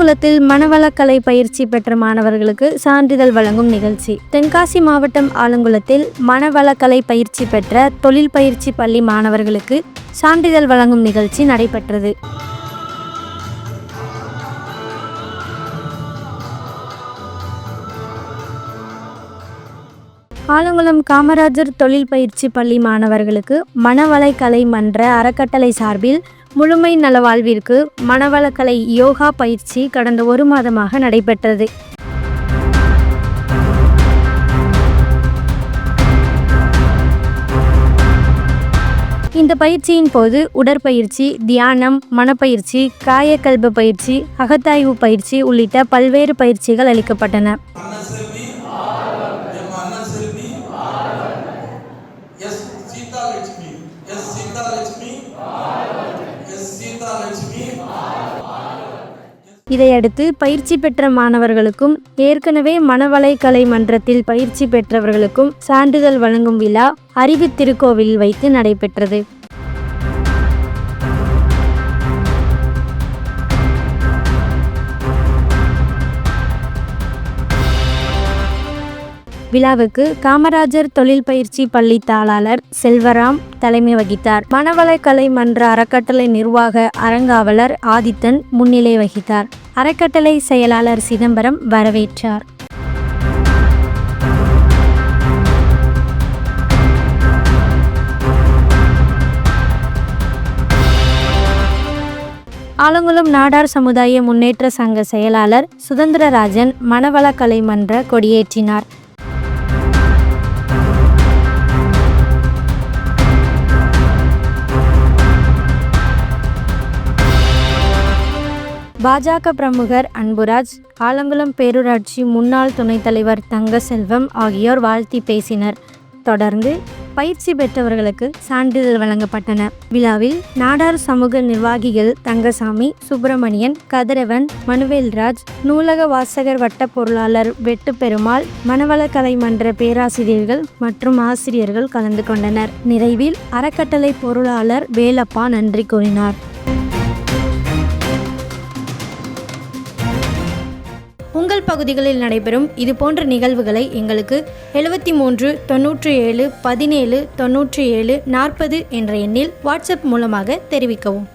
ஆலங்குளத்தில் மனவளக்கலை பயிற்சி பெற்ற மாணவர்களுக்கு சான்றிதழ் வழங்கும் நிகழ்ச்சி. தென்காசி மாவட்டம் ஆலங்குளத்தில் மனவளக்கலை பயிற்சி பெற்ற தொழில் பயிற்சி பள்ளி மாணவர்களுக்கு சான்றிதழ் வழங்கும் நிகழ்ச்சி நடைபெற்றது. ஆலங்குளம் காமராஜர் தொழில் பயிற்சி பள்ளி மாணவர்களுக்கு மனவளக்கலை மன்ற அறக்கட்டளை சார்பில் முழுமை நலவாழ்விற்கு மனவளக்கலை யோகா பயிற்சி கடந்த 1 மாதமாக நடைபெற்றது. இந்த பயிற்சியின் போது உடற்பயிற்சி, தியானம், மனப்பயிற்சி, காயக்கல்ப பயிற்சி, அகத்தாய்வு பயிற்சி உள்ளிட்ட பல்வேறு பயிற்சிகள் அளிக்கப்பட்டன. இதையடுத்து பயிற்சி பெற்ற மாணவர்களுக்கும் ஏற்கனவே மனவளக்கலை மன்றத்தில் பயிற்சி பெற்றவர்களுக்கும் சான்றிதழ் வழங்கும் விழா அறிவு திருக்கோவிலில் வைத்து நடைபெற்றது. விழாவுக்கு காமராஜர் தொழில் பயிற்சி பள்ளி தாளாளர் செல்வராம் தலைமை வகித்தார். மனவளக்கலை மன்ற அறக்கட்டளை நிர்வாக அறங்காவலர் ஆதித்தன் முன்னிலை வகித்தார். அறக்கட்டளை செயலாளர் சிதம்பரம் வரவேற்றார். ஆலங்குளம் நாடார் சமுதாய முன்னேற்ற சங்க செயலாளர் சுதந்திரராஜன் மனவளக்கலை மன்ற கொடியேற்றினார். பாஜக பிரமுகர் அன்புராஜ், ஆலங்குளம் பேரூராட்சி முன்னாள் துணைத் தலைவர் தங்கசெல்வம் ஆகியோர் வாழ்த்தி பேசினர். தொடர்ந்து பயிற்சி பெற்றவர்களுக்கு சான்றிதழ் வழங்கப்பட்டன. விழாவில் நாடார் சமூக நிர்வாகிகள் தங்கசாமி, சுப்பிரமணியன், கதிரவன், மனுவேல்ராஜ், நூலக வாசகர் வட்ட பொருளாளர் வெட்டுப்பெருமாள், மனவளக்கலை மன்ற பேராசிரியர்கள் மற்றும் ஆசிரியர்கள் கலந்து கொண்டனர். நிறைவில் அறக்கட்டளை பொருளாளர் வேலப்பா நன்றி கூறினார். உங்கள் பகுதிகளில் நடைபெறும் இதுபோன்ற நிகழ்வுகளை எங்களுக்கு 73 97 17 97 40 என்ற எண்ணில் வாட்ஸ்அப் மூலமாக தெரிவிக்கவும்.